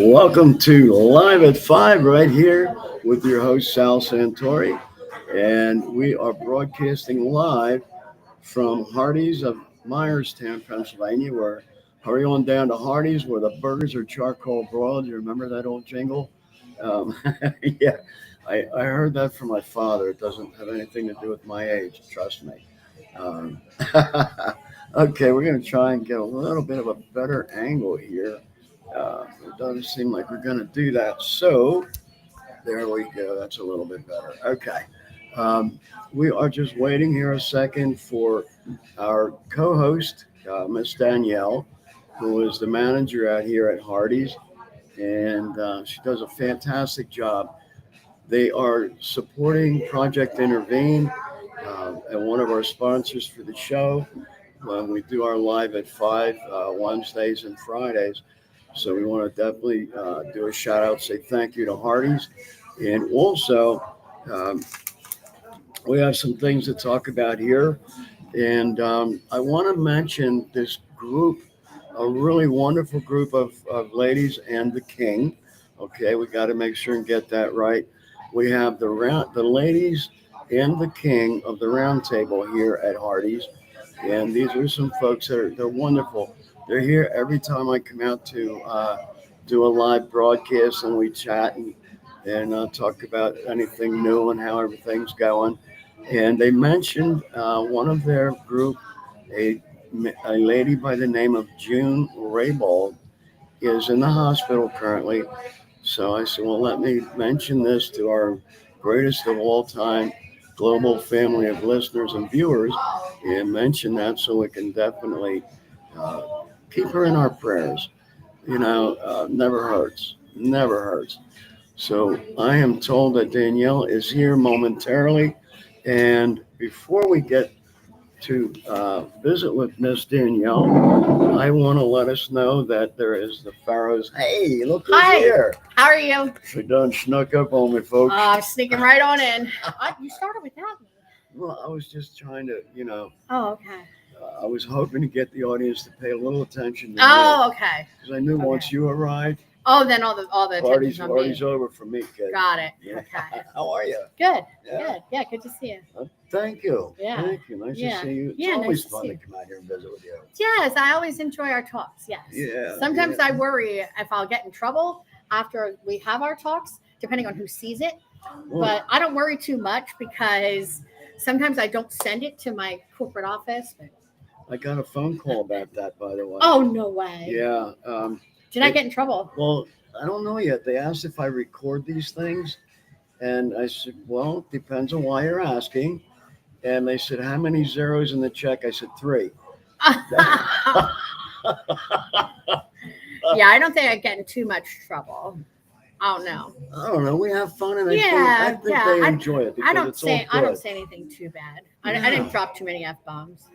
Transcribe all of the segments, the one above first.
Welcome to Live at 5 right here with your host Sal Santori. And we are broadcasting live from Hardee's of Meyerstown, Pennsylvania. We're hurry on down to Hardee's where the burgers are charcoal broiled. You remember that old jingle? Um, yeah, I heard that from my father. It doesn't have anything to do with my age, trust me. Um, okay, we're going to try and get a little bit of a better angle here. It doesn't seem like we're going to do that. So there we go. That's a little bit better. Okay. Um, we are just waiting here a second for our co host, Miss Danielle, who is the manager out here at Hardee's. And she does a fantastic job. They are supporting Project Intervene and one of our sponsors for the show when we do our live at 5 Wednesdays and Fridays. So we want to definitely do a shout out, say thank you to Hardee's. And also, um, we have some things to talk about here. And I want to mention this group, a really wonderful group of ladies and the king. Okay, we got to make sure and get that right. We have the ladies and the king of the round table here at Hardee's. And these are some folks they're wonderful. They're here every time I come out to do a live broadcast and we chat and talk about anything new and how everything's going. And they mentioned one of their group, a, a lady by the name of June Raybold, is in the hospital currently. So I said, well, let me mention this to our greatest of all time global family of listeners and viewers and mention that so we can definitely uh, keep her in our prayers. Never hurts. Never hurts. So I am told that Danielle is here momentarily. And before we get to visit with Miss Danielle, I want to let us know that there is the Pharaohs. Hey, look who's Hi. here. How are you? She done snuck up on me, folks. Sneaking right on in. You started without me. Well, I was just trying to, Oh, okay. I was hoping to get the audience to pay a little attention to me. Oh, okay. Because I knew once you arrived, Oh, then all the party's attention's on me. over for me, kid. Got it. Yeah. Okay. How are you? Good. Yeah. Good. Yeah. Good to see you. Thank you. Yeah. Thank you. Nice Yeah. to see you. It's Yeah, always nice to fun see to you. come out here and visit with you. Yes, I always enjoy our talks. Yes. Yeah. Sometimes yeah. I worry if I'll get in trouble after we have our talks, depending on who sees it. Well, But I don't worry too much because sometimes I don't send it to my corporate office. I got a phone call about that, by the way. Oh, no way. Yeah. Did I get in trouble? Well, I don't know yet. They asked if I record these things. And I said, well, it depends on why you're asking. And they said, how many zeros in the check? I said, 3. Yeah, I don't think I get in too much trouble. I don't know. I don't know. We have fun, and I Yeah, think they enjoy it because I don't it's say all I don't good. say anything too bad. I Yeah. didn't drop too many F bombs.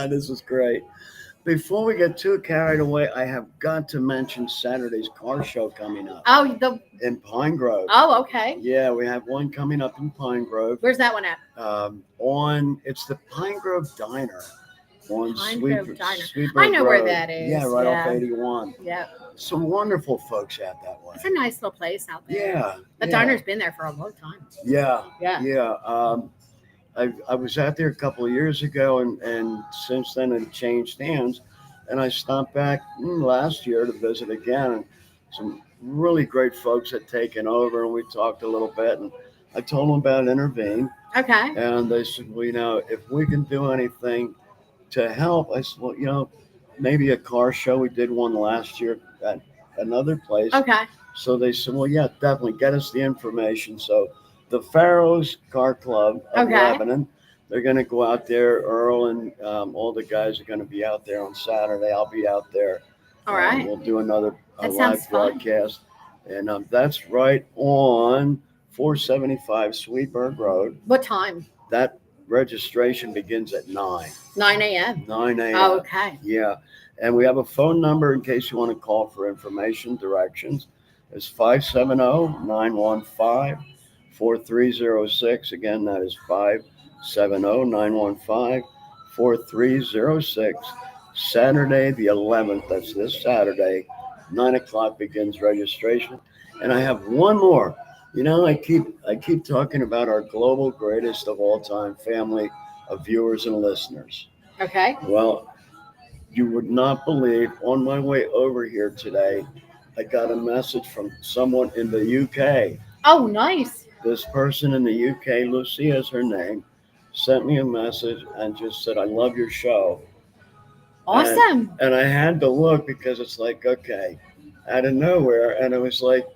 This is great. Before we get too carried away, I have got to mention Saturday's car show coming up in Pine Grove. Oh, okay. Yeah, we have one coming up in Pine Grove. Where's that one at? It's the Pine Grove Diner on Pine Sweet Grove Diner. Sweetburg I know where Road. that is. Yeah, right Yeah. off 81. Yeah, Some wonderful folks out that way. it's a nice little place out there. Yeah. The diner's been there for a long time. Yeah. Yeah. Yeah. I was out there a couple of years ago, and since then it changed hands. And I stopped back last year to visit again. And some really great folks had taken over, and we talked a little bit. And I told them about Intervene, Okay. and they said, well, if we can do anything to help, I said, well, maybe a car show. We did one last year at another place. Okay. So they said, well, yeah, definitely get us the information. So the Pharaohs Car Club of Lebanon, they're going to go out there. Earl and all the guys are going to be out there on Saturday. I'll be out there. All right. We'll do another That live sounds fun. broadcast. And that's right on 475 Sweetburg Road. What time? That registration begins at 9. 9 a.m. 9 a.m. Oh, okay. Yeah. And we have a phone number in case you want to call for information, directions. It's 570-915-4306. Again, that is 570-915-4306. 4306. Saturday the 11th. That's this Saturday. 9 o'clock begins registration. And I have one more. I keep talking about our global greatest of all time family of viewers and listeners. Okay. Well, you would not believe, on my way over here today, I got a message from someone in the UK. Oh, nice. This person in the UK, Lucia is her name, sent me a message and just said, "I love your show." Awesome. And I had to look because it's like, okay, out of nowhere. And it was like,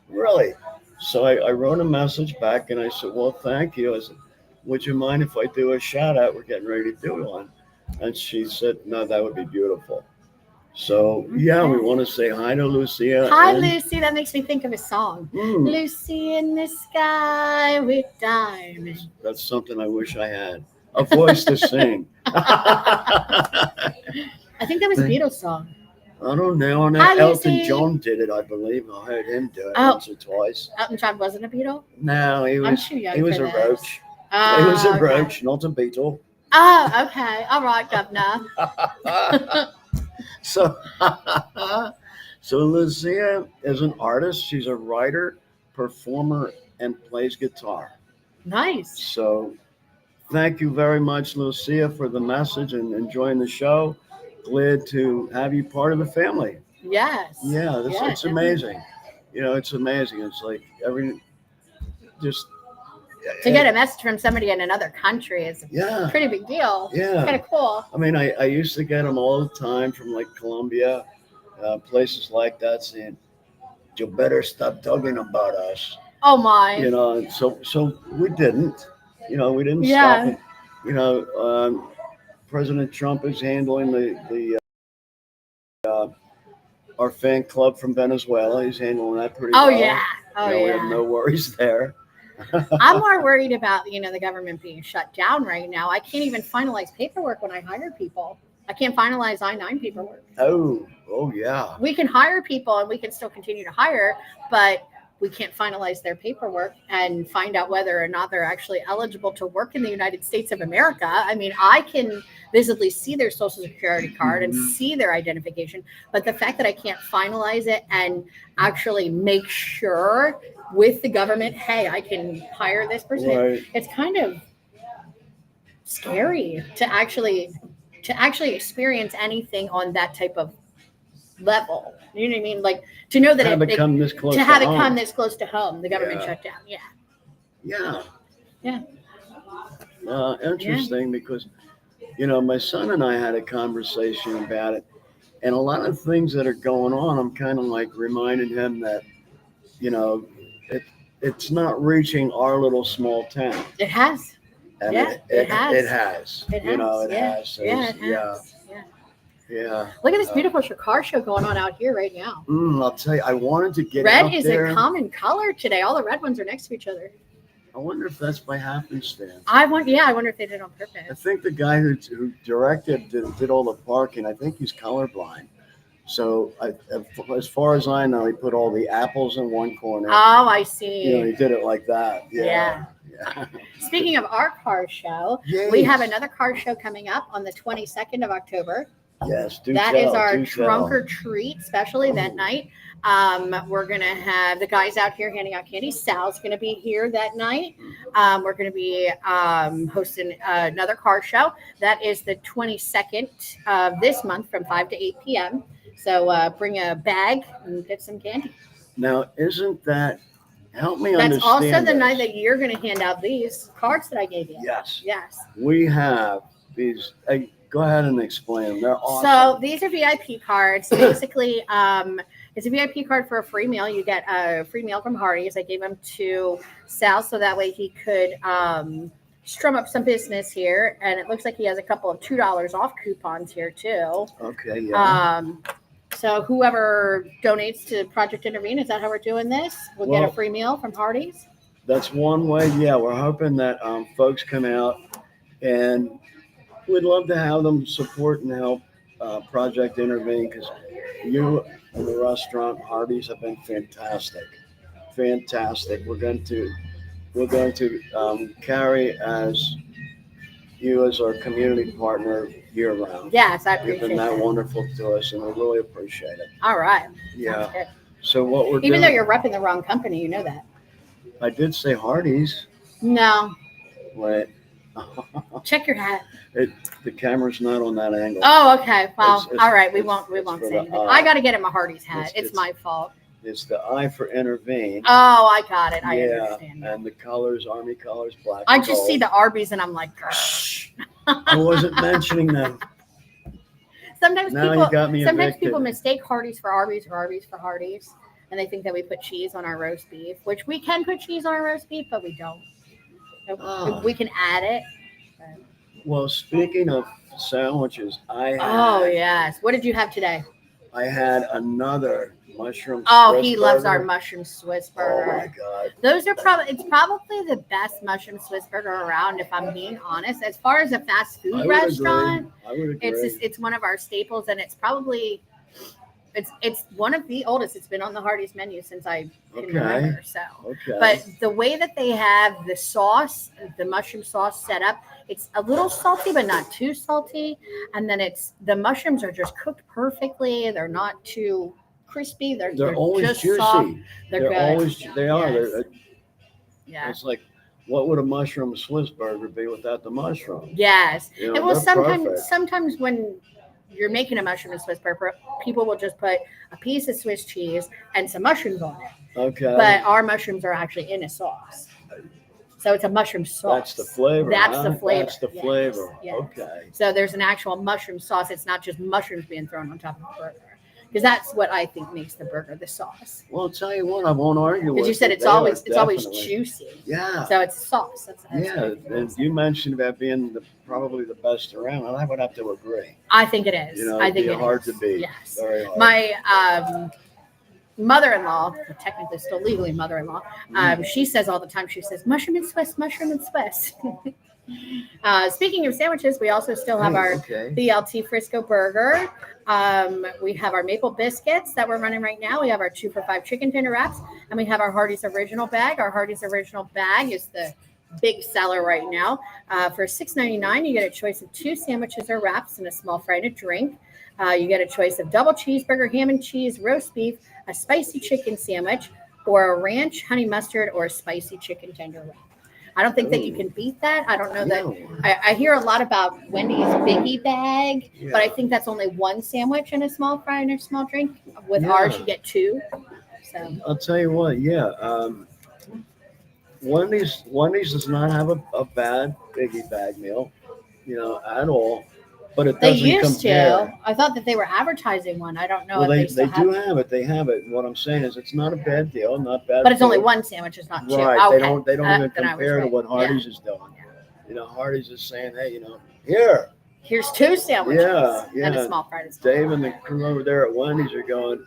really? So I wrote a message back and I said, "Well, thank you." I said, "Would you mind if I do a shout out? We're getting ready to do one." And she said, "No, that would be beautiful." So, yeah, we want to say hi to Lucia. Hi, Lucy. That makes me think of a song. Mm, Lucy in the sky with diamonds. that's something I wish I had. A voice to sing. I think that was a Beatles song. I don't know. And Hi, Elton Lucy. John did it, I believe. I heard him do it Oh. once or twice. Elton John wasn't a Beatle? No, he I'm was. too young He was for a this. roach. Oh, He was a okay. roach, not a beetle. Oh, okay. All right, Governor. So, so Lucia is an artist. She's a writer, performer, and plays guitar. Nice. So, thank you very much, Lucia, for the message and enjoying the show. Glad to have you part of the family. Yes. Yeah, Yeah, it's amazing. It's amazing. It's like just To get a message from somebody in another country is a yeah, pretty big deal. yeah. Kind of cool. I mean, I used to get them all the time from like Colombia, places like that, saying, "You better stop talking about us." Oh, my. And so we didn't. We didn't Yeah. stop it. President Trump is handling the our fan club from Venezuela. He's handling that pretty Oh, well. yeah. Oh, We have yeah. no worries there. I'm more worried about, the government being shut down right now. I can't even finalize paperwork when I hire people. I can't finalize I-9 paperwork. Oh yeah. We can hire people and we can still continue to hire, but we can't finalize their paperwork and find out whether or not they're actually eligible to work in the United States of America. I mean, I can visibly see their social security card and see their identification, but the fact that I can't finalize it and actually make sure with the government, hey, I can hire this person. Right. It's kind of scary to actually experience anything on that type of level. You know what I mean? Like to know that Have it come this close to have it home. come this close to home, the government Yeah. shut down. Yeah. Yeah. Yeah. Interesting because, my son and I had a conversation about it, and a lot of things that are going on, I'm kind of like reminding him that, it's not reaching our little small town. It has. And Yeah, it has. It has. It It has. has. So Yeah, it yeah. has. Yeah. Yeah. Look at this beautiful car show going on out here right now. I'll tell you, I wanted to get Red out is there. a common color today. All the red ones are next to each other. I wonder if that's by happenstance. I wonder if they did it on I purpose. think the guy who directed did all the parking. I think he's colorblind. So as far as I know, he put all the apples in one corner. Oh, I see. He did it like that. Yeah. Yeah. Speaking of our car show, Yes. we have another car show coming up on the 22nd of October. Yes. That is our trunk or treat special event night. We're going to have the guys out here handing out candy. Sal's going to be here that night. We're going to be hosting another car show. That is the 22nd of this month from 5 to 8 p.m. So bring a bag and get some candy. Now, isn't that, help me That's understand also the this. night that you're going to hand out these cards that I gave you. Yes. Yes. We have these. Go ahead and explain them. They're awesome. So these are VIP cards. Basically, it's a VIP card for a free meal. You get a free meal from Hardee's. I gave them to Sal so that way he could strum up some business here. And it looks like he has a couple of $2 off coupons here too. Okay. Yeah. So whoever donates to Project Intervene, is that how we're doing this? We'll get a free meal from Hardee's. That's one way. Yeah, we're hoping that folks come out, and we'd love to have them support and help Project Intervene, because you and the restaurant Hardee's have been fantastic. We're going to carry as you as our community partner year round. Yes, I You've appreciate been that that. wonderful to us, and we really appreciate it. All right. Yeah. Sounds good. So what we're Even though doing, you're repping the wrong company, you know that. I did say Hardee's. No, Wait. check your hat. The camera's not on that angle. Oh, okay. Well, It's- all right. We it's- won't it's for say the anything. eye. I got to get him a Hardee's hat. It's It's- my fault. It's the I for intervene. Oh, I got it. I Yeah, understand. and the colors, Army colors, black. I and just gold. see the Arby's and I'm like, shh. I wasn't mentioning them. Sometimes Now people you got me sometimes evicted. people mistake Hardee's for Arby's or Arby's for Hardee's, and they think that we put cheese on our roast beef, which we can put cheese on our roast beef, but we don't. Oh. We can add it. Well, speaking of sandwiches, Oh yes. What did you have today? I had another mushroom. Oh, Swiss he loves our burger. mushroom Swiss Oh burger. my god! Those are it's probably the best mushroom Swiss burger around, if I'm being honest. As far as a fast food I would restaurant, agree. I would agree. it's one of our staples, and it's probably it's one of the oldest. It's been on the Hardee's menu since I can Okay. remember. So, Okay. but the way that they have the sauce, the mushroom sauce set up, it's a little salty, but not too salty. And then the mushrooms are just cooked perfectly. They're not too crispy. they're always just juicy. soft. They're good. always. They are. Yes. Yeah. It's like, what would a mushroom Swiss burger be without the mushroom? Yes. You know, And well, they're perfect. sometimes when you're making a mushroom and Swiss burger, people will just put a piece of Swiss cheese and some mushrooms on it. Okay. But our mushrooms are actually in a sauce. So it's a mushroom sauce. That's the flavor. That's huh? the flavor. That's the Yes. flavor. Yes. Okay. So there's an actual mushroom sauce. It's not just mushrooms being thrown on top of the burger. Because that's what I think makes the burger the sauce. Well, I'll tell you what, I won't argue with Because you said it. it's They are always definitely- juicy. Yeah. So it's sauce. That's Yeah, what it and is. you mentioned about being probably the best around, and I would have to agree. I think it is. You know, I it'd think be it hard is. to beat. Yes. Very hard. My mother-in-law, technically still legally mother-in-law, she says all the time, she says, mushroom and Swiss, mushroom and Swiss. Speaking of sandwiches, we also still have our okay. BLT Frisco burger. We have our maple biscuits that we're running right now. We have our 2 for $5 chicken tender wraps, and we have our Hardee's original bag. Our Hardee's original bag is the big seller right now. For $6.99, you get a choice of 2 sandwiches or wraps and a small fry and a drink. You get a choice of double cheeseburger, ham and cheese, roast beef, a spicy chicken sandwich, or a ranch, honey mustard, or a spicy chicken tender wrap. I don't think that you can beat that. I don't know that. No. I hear a lot about Wendy's Biggie Bag, Yeah. but I think that's only 1 sandwich and a small fry and a small drink. With Yeah. ours, you get 2. So I'll tell you what, yeah. Wendy's does not have a bad biggie bag meal, at all. But it they doesn't used compare. to. I thought that they were advertising one. I don't know Well, if they they still do have. have it. They have it. What I'm saying is, it's not a bad deal, not bad. But it's only food. 1 sandwich. It's not 2. Right. Okay. They don't even then I was compare to right. what Yeah. Hardee's is doing. Hardee's is saying, hey, here, Here's 2 sandwiches Yeah, and a yeah. small fry. And a small Dave and the crew over there at Wendy's are going,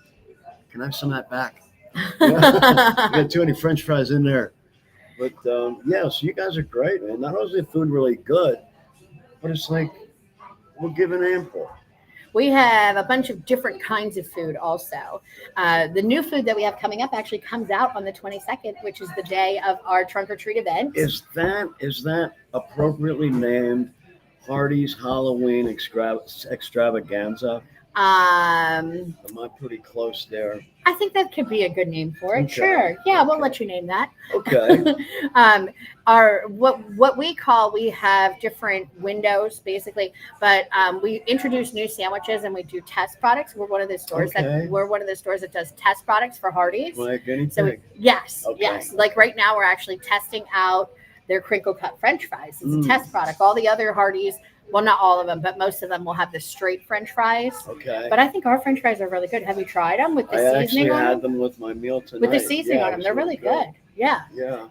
can I have some of that back? fry. You got too many French fries in there. But so you guys are great, man. Not only is the food really good, but it's like we're giving ample. We have a bunch of different kinds of food also. The new food that we have coming up actually comes out on the 22nd, which is the day of our trunk or treat event. Is that appropriately named Hardee's Halloween extravaganza? Um, Am I pretty close there? I think that could be a good name for it. Okay. Sure. Yeah, we'll Okay. let you name that. Okay. We have different windows basically, but we introduce new sandwiches and we do test products. We're one of the stores Okay. that does test products for Hardee's. Like anything. So yes. Okay. Like right now, we're actually testing out their crinkle cut French fries. It's a Mm. test product. All the other Hardee's, well, not all of them, but most of them will have the straight French fries. Okay. But I think our French fries are really good. Have you tried them with the I actually seasoning on had them? them with my meal tonight. With the seasoning Yeah, on it them, was they're really good. Yeah.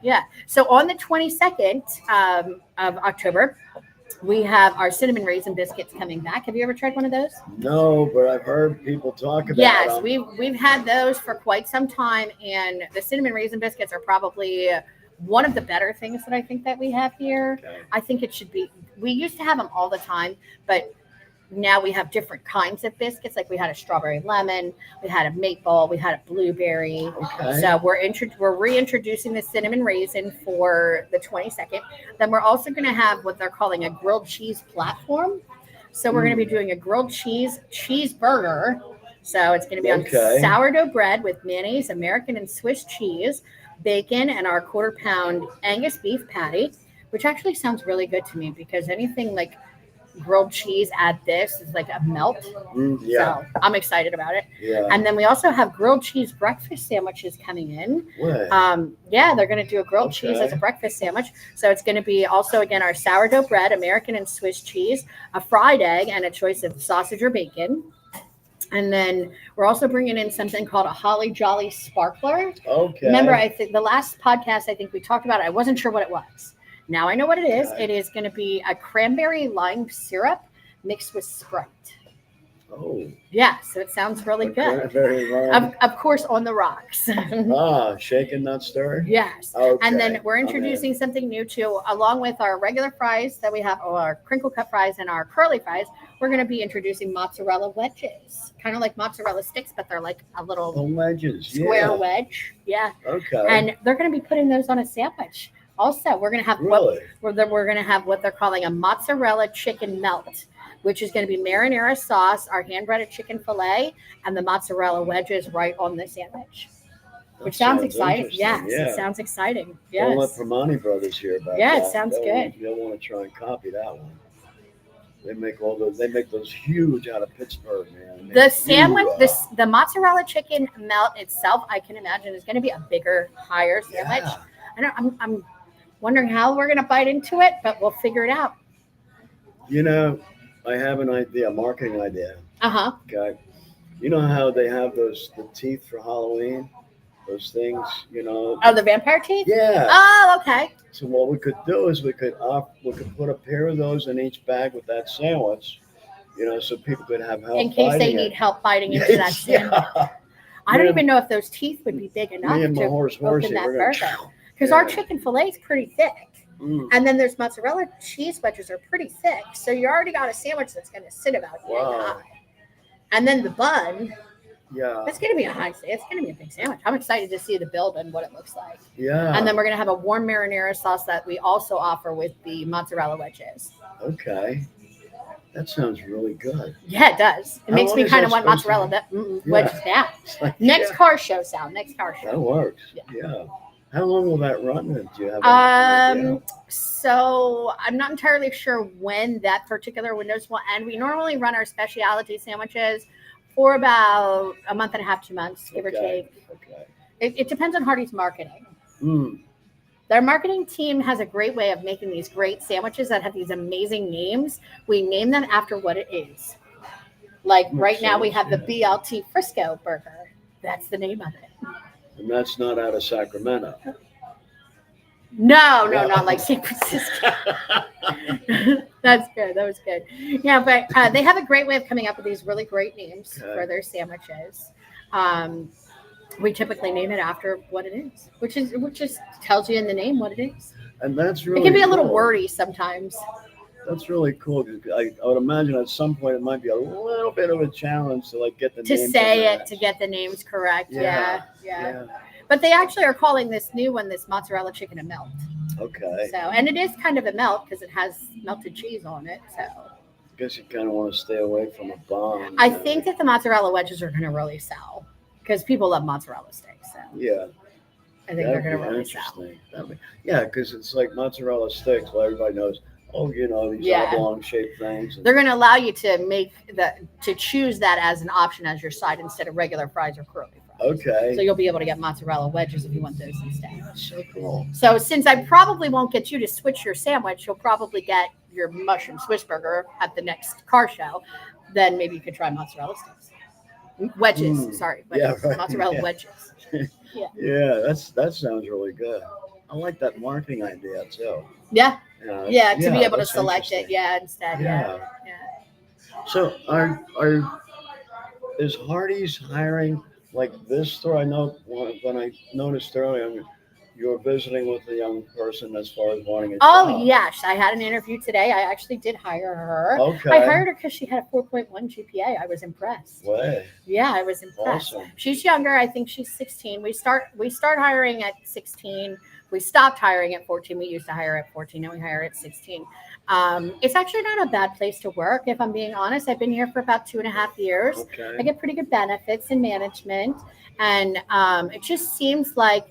Yeah. So on the 22nd of October, we have our cinnamon raisin biscuits coming back. Have you ever tried one of those? No, but I've heard people talk about Yes, them. we've had those for quite some time, and the cinnamon raisin biscuits are probably one of the better things that I think that we have here. Okay. I think it should be. We used to have them all the time, but now we have different kinds of biscuits. Like we had a strawberry lemon, we had a maple, we had a blueberry. Okay. So we're reintroducing the cinnamon raisin for the 22nd. Then we're also going to have what they're calling a grilled cheese platform. So we're going to be doing a grilled cheeseburger. So it's going to be on Okay. sourdough bread with mayonnaise, American and Swiss cheese, bacon, and our quarter-pound Angus beef patty, which actually sounds really good to me because anything like grilled cheese add this is like a melt. Yeah. So I'm excited about it. Yeah. And then we also have grilled cheese breakfast sandwiches coming in. What? Yeah, they're going to do a grilled cheese as a breakfast sandwich. So it's going to be also, again, our sourdough bread, American and Swiss cheese, a fried egg, and a choice of sausage or bacon. And then we're also bringing in something called a Holly Jolly Sparkler. Okay. Remember, I think the last podcast, I think we talked about it. I wasn't sure what it was. Now I know what it is. Okay. It is going to be a cranberry lime syrup mixed with Sprite. Oh. Yeah, so it sounds really good. Very long. Of course, on the rocks. Shake and not stir? Yes. Okay. And then we're introducing something new too, along with our regular fries that we have, or our crinkle cut fries and our curly fries. We're going to be introducing mozzarella wedges, kind of like mozzarella sticks, but they're like a little The wedges. square wedge. Yeah. Okay. And they're going to be putting those on a sandwich. Also, we're going to have Really? we're going to have what they're calling a mozzarella chicken melt, which is going to be marinara sauce, our hand breaded chicken fillet, and the mozzarella wedges right on the sandwich. Which sounds exciting. interesting. Yes, Yeah. it sounds exciting. Don't let Yes. Permani Brothers hear about Yeah, that. it sounds good. You'll want to try and copy that one. They make all those. They make those huge out of Pittsburgh, man. The sandwich, the mozzarella chicken melt itself, I can imagine is going to be a bigger, higher sandwich. Yeah. I'm wondering how we're going to bite into it, but we'll figure it out. You know, I have an idea, a marketing idea. Uh-huh. Okay. You know how they have the teeth for Halloween? Those things, Oh, the vampire teeth? Yeah. Oh, okay. So what we could do is we could put a pair of those in each bag with that sandwich, so people could have help In case they biting need it. help biting into that sandwich. Yeah. I don't Me even know if those teeth would be big enough Me and my to horse, open Horsey, that we're burger. gonna. Because our chicken fillet is pretty thick. Mm. And then there's mozzarella cheese wedges are pretty thick. So you already got a sandwich that's going to sit about yay Wow. high. And then the bun, Yeah. it's going to be it's going to be a big sandwich. I'm excited to see the build and what it looks like. Yeah. And then we're going to have a warm marinara sauce that we also offer with the mozzarella wedges. Okay. That sounds really good. Yeah, it does. It How makes long me is kind of that want supposed to mozzarella wedges now. It's like, Next yeah, car show, Sal. Next car show. that works. Yeah. Yeah. How long will that run? Do you have any idea? So I'm not entirely sure when that particular windows will end. We normally run our specialty sandwiches for about a month and a half, 2 months, give or take. Okay. It depends on Hardee's marketing. Mm. Their marketing team has a great way of making these great sandwiches that have these amazing names. We name them after what it is. Like right now we have the BLT Frisco burger. That's the name of it. And that's not out of Sacramento. No, not like San Francisco. That's good. That was good. Yeah, but they have a great way of coming up with these really great names for their sandwiches. We typically name it after what it is, which just tells you in the name what it is. And that's really It can be a little cool. wordy sometimes. That's really cool. I would imagine at some point it might be a little bit of a challenge to get the To names say of it, to get the names correct. Yeah. Yeah. But they actually are calling this new one, this mozzarella chicken, a melt. Okay. So, and it is kind of a melt because it has melted cheese on it. So I guess you kind of want to stay away from a bomb. I think that the mozzarella wedges are going to really sell because people love mozzarella sticks. So Yeah. I think they're going to really sell. Interesting. Yeah, because it's like mozzarella sticks. Well, everybody knows. Oh, these Yeah. oblong-shaped things. They're going to allow you to choose that as an option as your side instead of regular fries or curly fries. Okay. So you'll be able to get mozzarella wedges if you want those instead. That's so cool. So since I probably won't get you to switch your sandwich, you'll probably get your mushroom Swiss burger at the next car show. Then maybe you could try mozzarella sticks. Wedges, sorry. Wedges. Yeah, right. Mozzarella Yeah. wedges. Yeah, that sounds really good. I like that marketing idea too. Yeah. Yeah, to be able to that's select it. interesting. Yeah, instead. Yeah. So is Hardee's hiring like this store? I know when I noticed earlier, you're visiting with a young person as far as wanting a Oh, job. yes. I had an interview today. I actually did hire her. Okay. I hired her because she had a 4.1 GPA. I was impressed. Way. Yeah, I was impressed. Awesome. She's younger. I think she's 16. We start hiring at 16. We stopped hiring at 14. We used to hire at 14. Now we hire at 16. It's actually not a bad place to work. If I'm being honest, I've been here for about 2.5 years. Okay. I get pretty good benefits and management. And it just seems like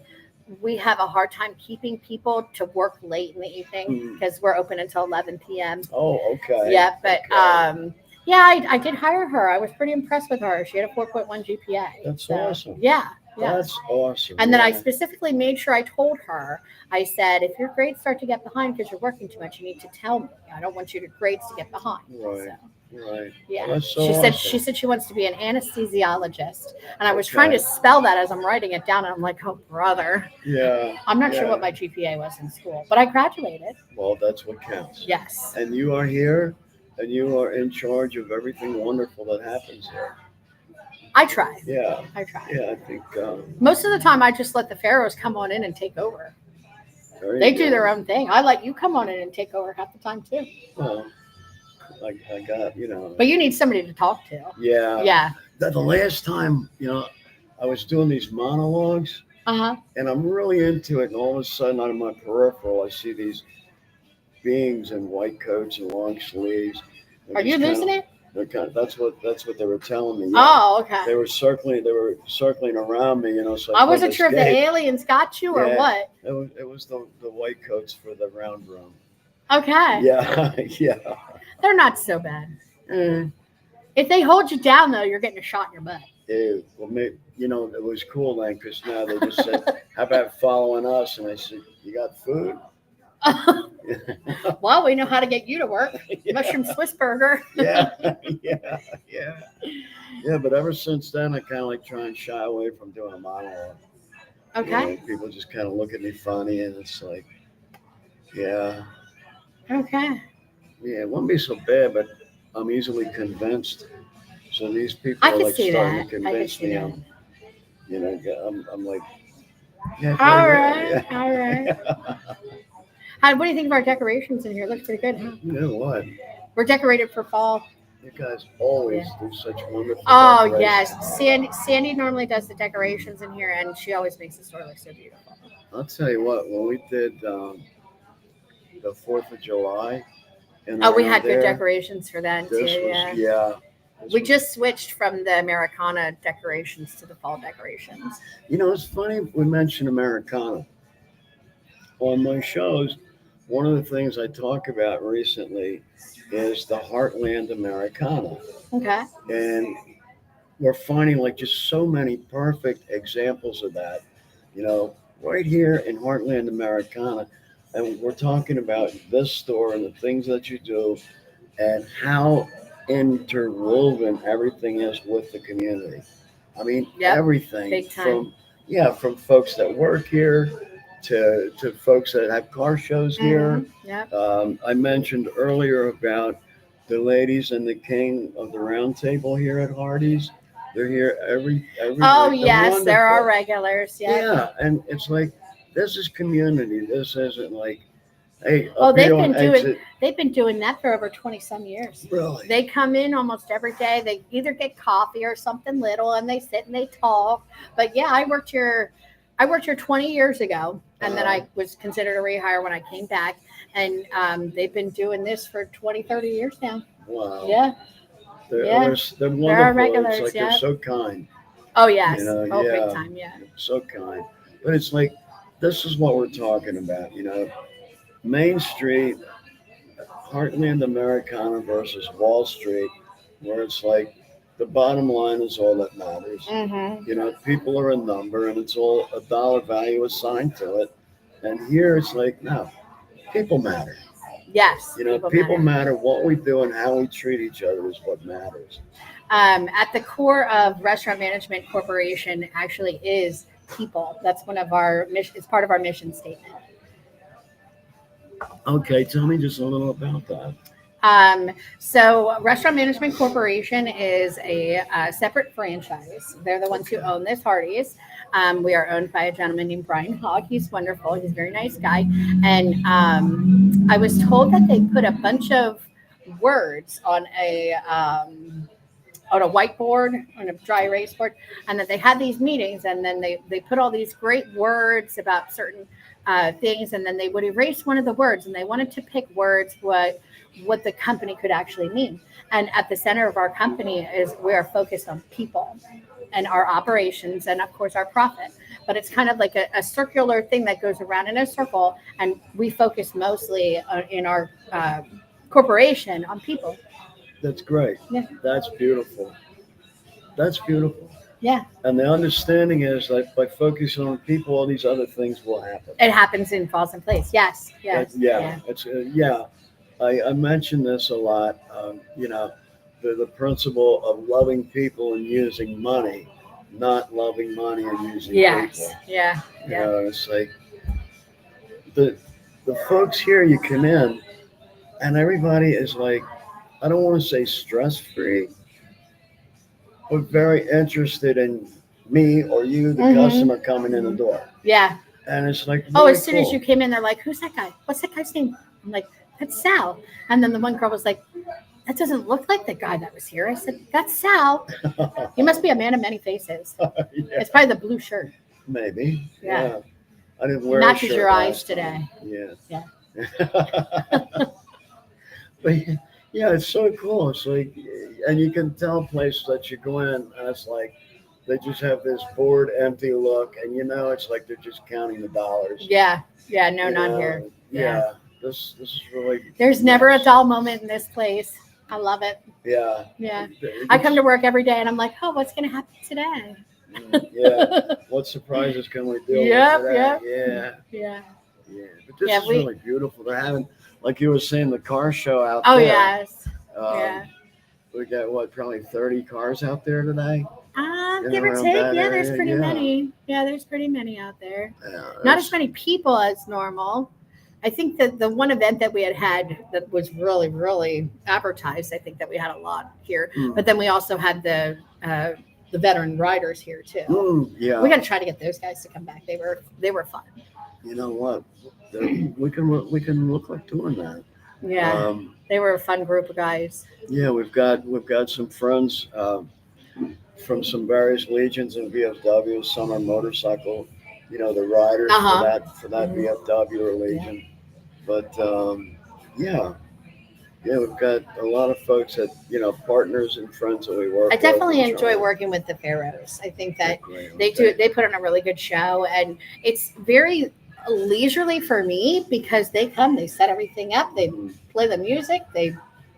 we have a hard time keeping people to work late in the evening because we're open until 11 p.m. Oh, okay. Yeah, but Okay. yeah, I did hire her. I was pretty impressed with her. She had a 4.1 GPA. That's So, awesome. Yeah. That's awesome. And then I yeah. specifically made sure I told her, I said, if your grades start to get behind because you're working too much, you need to tell me. I don't want your grades to get behind. Right. So, Right. yeah. Well, that's so she awesome. said she wants to be an anesthesiologist. And I was Okay. trying to spell that as I'm writing it down. And I'm like, oh, brother. Yeah. I'm not sure Yeah. what my GPA was in school, but I graduated. Well, that's what counts. Yes. And you are here, and you are in charge of everything wonderful that happens here. I try. Yeah. I try. Yeah. I think. Most of the time, I just let the pharaohs come on in and take over. There They you do go. their own thing. I let you come on in and take over half the time too. Well, I got But you need somebody to talk to. Yeah. Yeah. The last time, I was doing these monologues, Uh-huh. and I'm really into it, and all of a sudden, out of my peripheral, I see these beings in white coats and long sleeves. Are you losing it? That's what they were telling me. Yeah. Oh, okay. They were circling around me, so I wasn't sure if the escape. aliens got you or Yeah. what. It was the white coats for the round room. Okay. Yeah, yeah. They're not so bad. Eh, If they hold you down, though, you're getting a shot in your butt. well, maybe, it was cool then, because now they just said, "How about following us?" And I said, "You got food?" Well, we know how to get you to work. Yeah. Mushroom Swiss burger. Yeah, yeah. But ever since then, I kind of like try and shy away from doing a monologue. Okay. People just kind of look at me funny, and it's like, yeah, Okay. it wouldn't be so bad, but I'm easily convinced. So these people I are can like see starting that. to I can convince see me. that. I'm like, yeah. All pretty right. good. All right. What do you think of our decorations in here? Looks pretty good, huh? You know what? We're decorated for fall. You guys always do such wonderful. Oh, decorations. yes. Sandy normally does the decorations in here, and she always makes the store look so beautiful. I'll tell you what. When we did the 4th of July, and We had there, good decorations for that, too. This was Yeah. this We was- just switched from the Americana decorations to the fall decorations. It's funny we mentioned Americana on my shows. One of the things I talk about recently is the Heartland Americana, Okay. and we're finding like just so many perfect examples of that, right here in Heartland Americana. And we're talking about this store and the things that you do and how interwoven everything is with the community. I mean, Yep, everything big time. from folks that work here to folks that have car shows here. Yeah. I mentioned earlier about the ladies and the king of the round table here at Hardee's. They're here every Oh, week. They're yes. There are wonderful. regulars. Yeah. Yeah, and it's like this is community. This isn't like, hey, Oh, up they've here been on doing- exit. They've been doing that for over 20 some years. Really? They come in almost every day. They either get coffee or something little, and they sit and they talk. But yeah, I worked here 20 years ago, and then I was considered a rehire when I came back. And they've been doing this for 20, 30 years now. Wow. Yeah. They're Yeah. wonderful. are regulars, It's like yeah. they're so kind. Oh, yes. Yeah. Big time. Yeah. So kind. But it's like, this is what we're talking about, Main Street, Heartland Americana versus Wall Street, where it's like the bottom line is all that matters. Mm-hmm. People are a number and it's all a dollar value assigned to it. And here it's like, no, people matter. Yes. People matter. What we do and how we treat each other is what matters. At the core of Restaurant Management Corporation actually is people. That's one of our mission. It's part of our mission statement. Okay, tell me just a little about that. So Restaurant Management Corporation is a separate franchise. They're the ones who own this Hardee's. We are owned by a gentleman named Brian Hogg. He's wonderful. He's a very nice guy. And I was told that they put a bunch of words on a whiteboard, on a dry erase board, and that they had these meetings, and then they put all these great words about certain things, and then they would erase one of the words, and they wanted to pick words what the company could actually mean. And at the center of our company is we are focused on people and our operations and of course our profit. But it's kind of like a circular thing that goes around in a circle, and we focus mostly in our corporation on people. That's great. Yeah. That's beautiful. That's beautiful. Yeah. And the understanding is that by focusing on people, all these other things will happen. It happens and falls in place. Yes. Yes. Yeah. It's I mention this a lot. The principle of loving people and using money, not loving money and using people. Yeah. It's like the folks here, you come in and everybody is like, I don't want to say stress free, but very interested in me or you, the customer coming in the door. Yeah. And it's like, as soon as you came in, they're like, who's that guy? What's that guy's name? I'm like, that's Sal. And then the one girl was like, that doesn't look like the guy that was here. I said, that's Sal. He must be a man of many faces. Yeah. It's probably the blue shirt. Maybe. Yeah. I didn't wear Matches a shirt your eyes last today. time. Yeah. But yeah, it's so cool. It's like, and you can tell places that you go in, and it's like they just have this bored, empty look, and it's like they're just counting the dollars. Yeah. No, not here. Yeah. This is really. There's never a dull moment in this place. I love it. Yeah. Yeah. I come to work every day, and I'm like, oh, what's going to happen today? Yeah. What surprises can we do? Yep. Yeah. But this is really beautiful. They're having, like you were saying, the car show out there. Oh, yes. We got probably 30 cars out there today. Give or take. Yeah, there's pretty many. Yeah, there's pretty many out there. Not as many people as normal. I think that the one event that we had that was really, really advertised, I think that we had a lot here. But then we also had the veteran riders here too. Yeah. We got to try to get those guys to come back. They were fun. You know what? We can look like doing that. Yeah. They were a fun group of guys. Yeah, we've got some friends from some various legions in VFW. Some are motorcycle, the riders for that VFW or legion. But we've got a lot of folks that partners and friends that we work with. I definitely enjoy working with the Pharaohs. I think that they put on a really good show, and it's very leisurely for me because they come, they set everything up, they play the music, they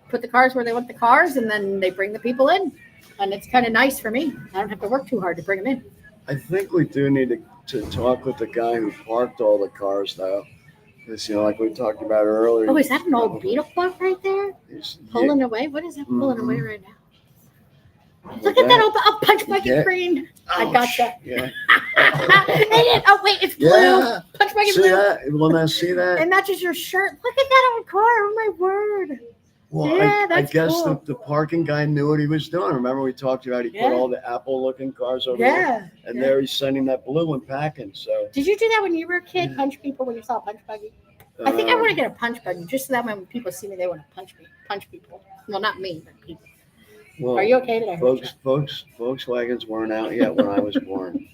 put the cars where they want the cars, and then they bring the people in, and it's kind of nice for me. I don't have to work too hard to bring them in. I think we do need to talk with the guy who parked all the cars though, because like we talked about earlier. Oh, is that an old Beetle club right there? Pulling away? What is that pulling away right now? Look at that old punch buggy green. I gotcha. Yeah. Oh wait, it's blue. Yeah. Punch buggy See blue. that? When I see that. It matches your shirt. Look at that old car. Oh my word. Well, Yeah, I that's guess cool. the parking guy knew what he was doing. Remember we talked about he put all the Apple-looking cars over there, and there he's sending that blue one packing. So did you do that when you were a kid? Punch people when you saw a punch buggy? I think I want to get a punch buggy just so that when people see me, they want to punch me. Punch people. Well, not me, but people. well, Are you okay? Did I hurt you? Volkswagens weren't out yet when I was born.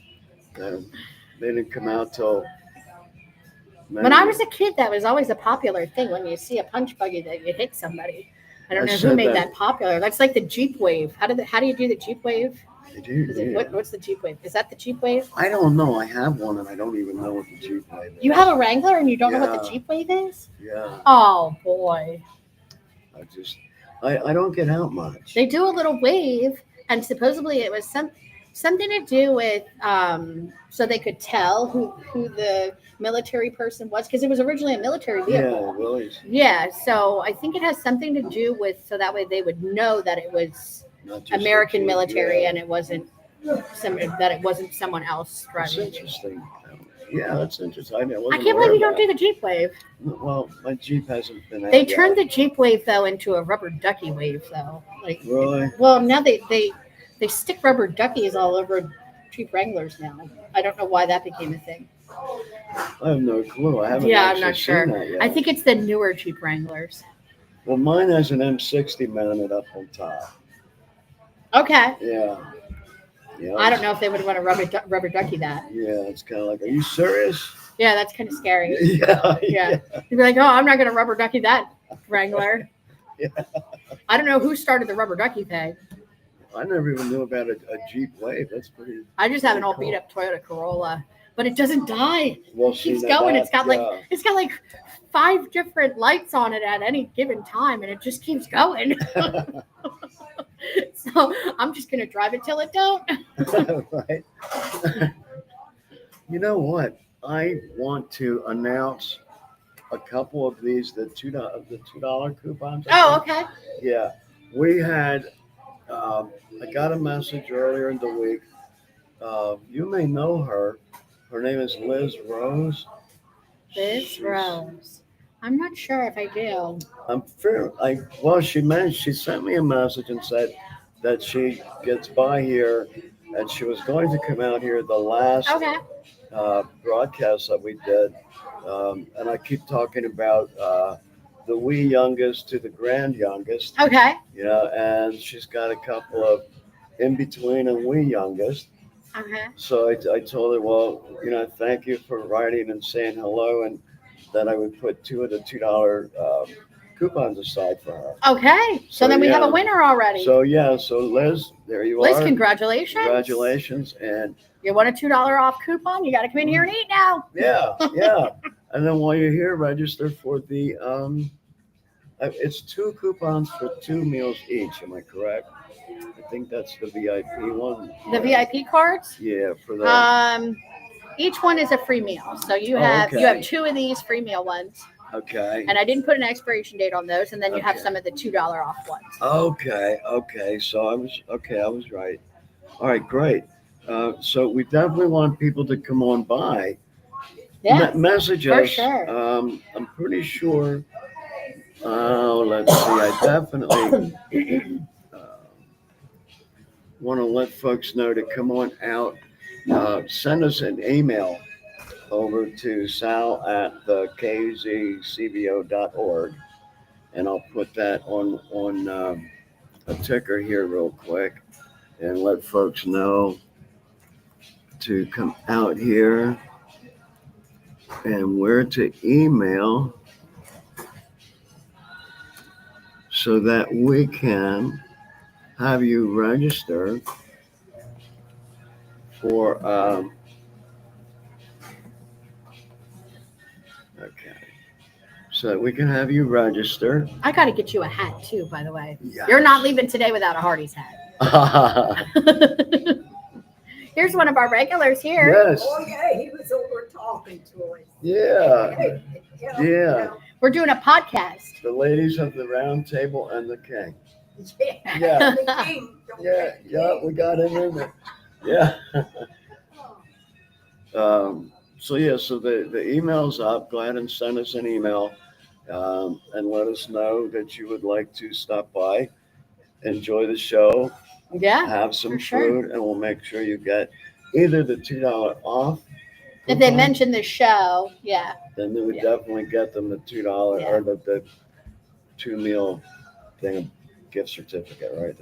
They didn't come out till. When I was a kid, that was always a popular thing. When you see a punch buggy, that you hit somebody. I don't know who made that popular. That's like the Jeep Wave. How do you do the Jeep Wave? What's the Jeep Wave? Is that the Jeep Wave? I don't know. I have one, and I don't even know what the Jeep Wave is. You have a Wrangler, and you don't know what the Jeep Wave is? Yeah. Oh boy. I don't get out much. They do a little wave, and supposedly it was something to do with so they could tell who the military person was, because it was originally a military vehicle. Yeah, Willie's. Yeah, so I think it has something to do with, so that way they would know that it was American military and it wasn't that it wasn't someone else That's driving. interesting. Yeah, that's interesting. I can't believe you don't do the Jeep wave. Well, my Jeep hasn't been out They yet. turned the Jeep wave though into a rubber ducky wave though. Like, Really? well, now they stick rubber duckies all over Jeep Wranglers now. I don't know why that became a thing. I have no clue. I haven't Yeah, I'm actually not sure. seen that yet. I think it's the newer Jeep Wranglers. Well, mine has an M60 mounted up on top. Okay. Yeah. Yeah. I don't know if they would want to rubber ducky that. Yeah, it's kind of like, are you serious? Yeah, that's kind of scary. Yeah. Yeah. You'd be like, oh, I'm not going to rubber ducky that Wrangler. Yeah. I don't know who started the rubber ducky thing. I never even knew about a Jeep Wave. That's pretty. I just have an old cool. beat up Toyota Corolla, but it doesn't die. Well, It keeps going. It's got like 5 different lights on it at any given time, and it just keeps going. So I'm just gonna drive it till it don't. Right. You know what? I want to announce a couple of these the $2 coupons. Oh, okay. Yeah, we had. I got a message earlier in the week. You may know her. Her name is Liz Rose. Liz Rose. I'm not sure if I do. I'm fair. She sent me a message and said that she gets by here, and she was going to come out here the last Okay. broadcast that we did, and I keep talking about the wee youngest to the grand youngest. Okay. You know, and she's got a couple of in between and wee youngest. Okay. So I told her, well, you know, thank you for writing and saying hello, and then I would put 2 of the $2 coupons aside for her. Okay. So then we have a winner already. So Liz, there you Liz, are. congratulations. Congratulations, and You want a $2 off coupon? You got to come in here and eat now. yeah. And then while you're here, register for the it's 2 coupons for 2 meals each. Am I correct? I think that's the VIP one. The VIP cards? Yeah, for the. Each one is a free meal. So you have 2 of these free meal ones. Okay. And I didn't put an expiration date on those, and then you have Okay. some of the $2 off ones. Okay. So I was right. All right, great. So we definitely want people to come on by. Yeah. Message for us. sure. I'm pretty sure. Let's see. I definitely want to let folks know to come on out. Send us an email over to sal@thekzcbo.org, and I'll put that on a ticker here real quick and let folks know to come out here and where to email so that we can have you register for so that we can have you register. I got to get you a hat too, by the way. Yes. You're not leaving today without a Hardee's hat. Here's one of our regulars here. Yes. Oh, yeah, he was over talking to us. Yeah. Yeah. We're doing a podcast. The ladies of the round table and the king. Yeah. Yeah. Yeah. We got him in there. Yeah. So the email's up. Go ahead and send us an email and let us know that you would like to stop by, enjoy the show, Yeah. have some for food, sure. and we'll make sure you get either the $2 off. If they coupon, mention the show, yeah. then they would Yeah. definitely get them the $2 Yeah. or the 2 meal thing, gift certificate, right?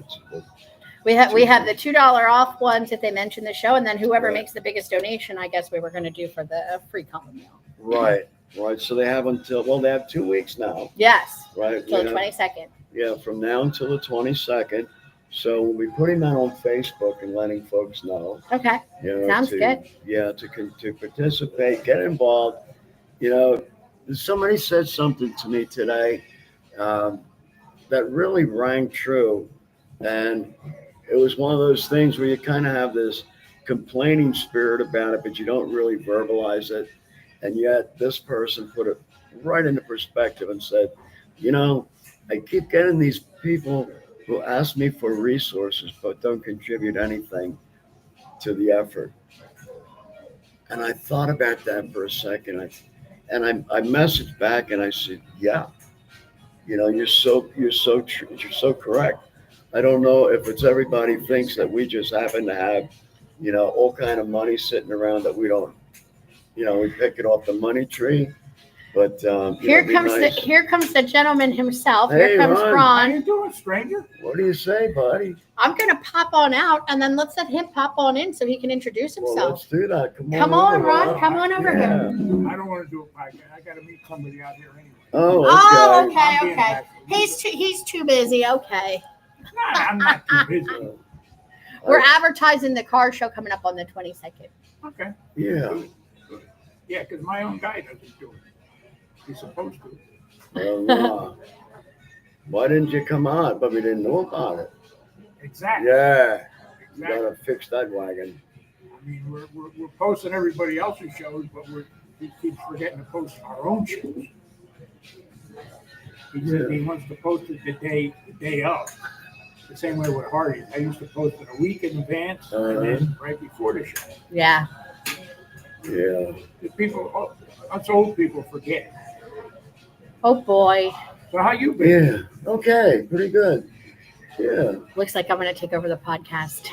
We have the $2 off ones if they mention the show, and then whoever Right. makes the biggest donation, I guess we were going to do for the free common meal. Right. So they have they have 2 weeks now, Yes, right? till We the have- 22nd. Yeah, from now until the 22nd. So we'll be putting that on Facebook and letting folks know. Okay, You know, sounds good. Yeah, to participate, get involved. You know, somebody said something to me today that really rang true, and it was one of those things where you kind of have this complaining spirit about it, but you don't really verbalize it. And yet this person put it right into perspective and said, you know, I keep getting these people who ask me for resources but don't contribute anything to the effort. And I thought about that for a second. I messaged back and I said, yeah, you're so correct. I don't know if it's everybody thinks that we just happen to have, all kind of money sitting around that we don't, we pick it off the money tree. But it'd be nice. Here comes the gentleman himself. Hey, Here comes Ron. How you Ron. doing, stranger? What do you say, buddy? I'm gonna pop on out, and then let's let him pop on in so he can introduce Well, himself. let's do that. Come Come on, on, over, Ron. Come on over Yeah. here. I don't want to do a podcast. I got to meet somebody out here anyway. Oh, Oh, okay. okay, I'm being okay. bashful. He's too busy. Okay. Nah, I'm not too busy. We're advertising the car show coming up on the 22nd. Okay. Yeah. Yeah, because my own guy doesn't do it. He's supposed to. Well, why didn't you come on? But we didn't know about it. Exactly. Yeah. You Exactly. gotta fix that wagon. I mean, we're posting everybody else's shows, but we keep forgetting to post our own shows. He said he wants to post it the day of. The same way with Hardee. I used to post it a week in advance and then right before the show. Yeah. Yeah. The people, us old people forget. Oh boy. So how you been? Yeah. Okay. Pretty good. Yeah. Looks like I'm gonna take over the podcast.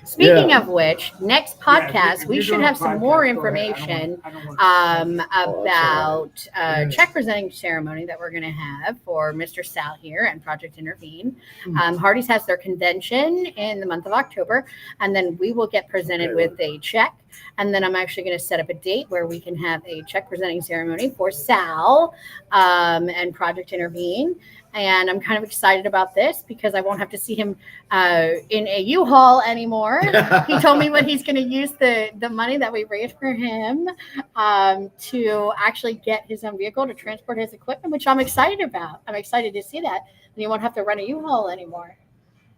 Speaking of which, next podcast if we you're should doing have a some podcast, more go ahead. information I don't want about Yeah. check presenting ceremony that we're going to have for Mr. Sal here and Project Intervene. Mhm. Hardee's has their convention in the month of October, and then we will get presented Okay. with a check. And then I'm actually going to set up a date where we can have a check presenting ceremony for Sal and Project Intervene. And I'm kind of excited about this because I won't have to see him in a U-Haul anymore. He told me what he's going to use the money that we raised for him to actually get his own vehicle to transport his equipment, which I'm excited about. I'm excited to see that. And you won't have to run a U-Haul anymore.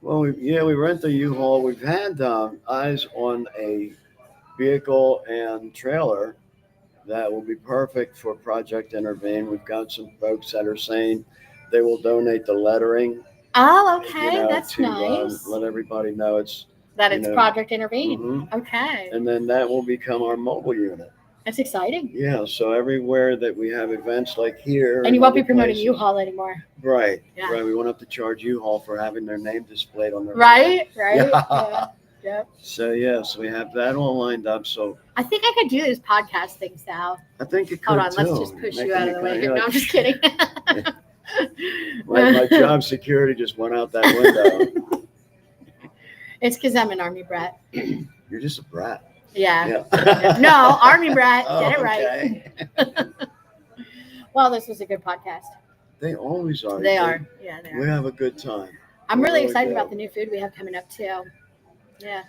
Well, we rent a U-Haul. We've had eyes on a vehicle and trailer that will be perfect for Project Intervene. We've got some folks that are saying they will donate the lettering. Oh, okay. That's to nice. let everybody know it's. That it's know, Project Intervene. Mhm. Okay. And then that will become our mobile unit. That's exciting. Yeah, so everywhere that we have events like here. And you won't be other promoting places- U-Haul anymore. Right, Yeah. right. We won't have to charge U-Haul for having their name displayed on their. Right? Yeah. Yeah. Yep. So, yes, we have that all lined up. So I think I could do this podcast thing, Sal. I think you could Hold on, too. let's just push you out of the way. Making No, I'm just kidding. my job security just went out that window. It's because I'm an Army brat. You're just a brat. Yeah. Yeah. No, Army brat. Oh, Get it right. okay. Well, this was a good podcast. They always are. They are. Yeah, they We are. have a good time. I'm we really really excited do. about the new food we have coming up too. Yeah.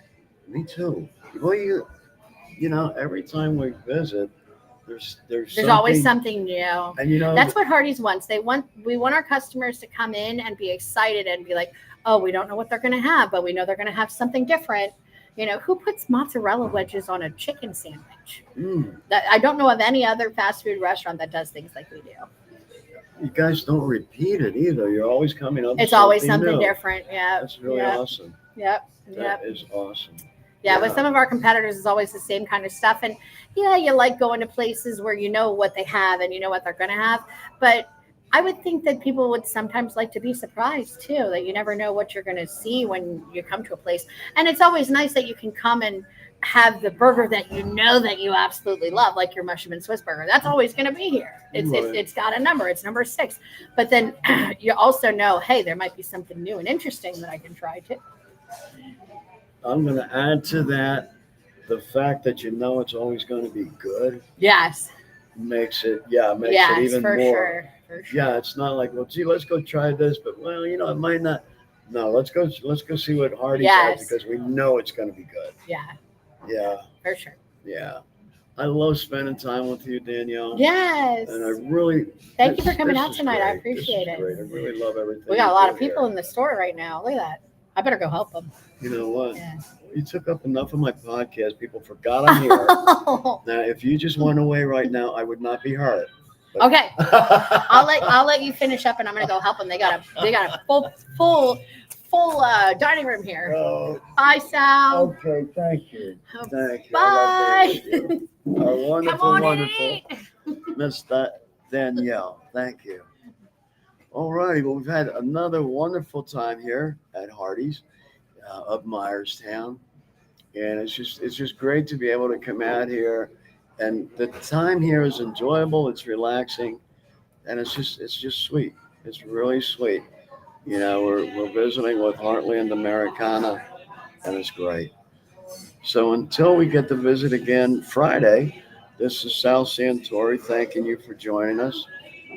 Me too. Well, every time we visit, there's Always something new. And That's what Hardee's wants. We want our customers to come in and be excited and be like, oh, we don't know what they're going to have, but we know they're going to have something different. Who puts mozzarella wedges on a chicken sandwich? I don't know of any other fast food restaurant that does things like we do. You guys don't repeat it either. You're always coming up. It's with always something new. different. Yeah. That's really Yep. awesome. Yep. That is awesome. Yeah, with Yeah. some of our competitors, it's always the same kind of stuff. And yeah, you like going to places where you know what they have and you know what they're going to have. But I would think that people would sometimes like to be surprised too, that you never know what you're going to see when you come to a place. And it's always nice that you can come and have the burger that you know that you absolutely love, like your mushroom and Swiss burger. That's always going to be here. It's got a number. It's number 6. But then you also know, hey, there might be something new and interesting that I can try too. I'm going to add to that the fact that it's always going to be good Yes. makes it Yes, even for more. sure. For sure. Yeah, it's not like, well, gee, let's go try this, but it might not. No, let's go see what Hardee's Yes. has because we know it's going to be good. Yeah, Yeah, for sure. yeah. I love spending time with you, Danielle. Yes. And I really Thank you for this- coming this out is tonight. I great. appreciate This is it. great. I really love everything. We got a you lot do of people here. in the store right now. Look at that. I better go help them. You know what? Yeah. You took up enough of my podcast. People forgot I'm here. Now, if you just went away right now, I would not be hurt. Okay. I'll let you finish up, and I'm gonna go help them. They got a full full dining room here. Oh, Bye, Sal. okay. Thank you. Thank you. Bye. I love being with you. Our Come wonderful, on wonderful in. Miss Danielle. Thank you. All righty. Well, we've had another wonderful time here at Hardee's of Meyerstown. And it's just great to be able to come out here. And the time here is enjoyable. It's relaxing. And it's just sweet. It's really sweet. You know, we're visiting with Heartland Americana, and it's great. So until we get to visit again Friday, this is Sal Santori thanking you for joining us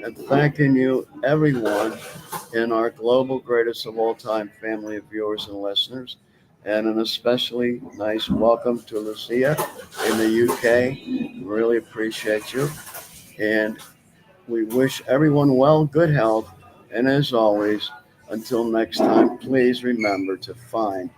and thanking you, everyone, in our global greatest of all time family of viewers and listeners. And an especially nice welcome to Lucia in the UK. Really appreciate you. And we wish everyone well, good health. And as always, until next time, please remember to find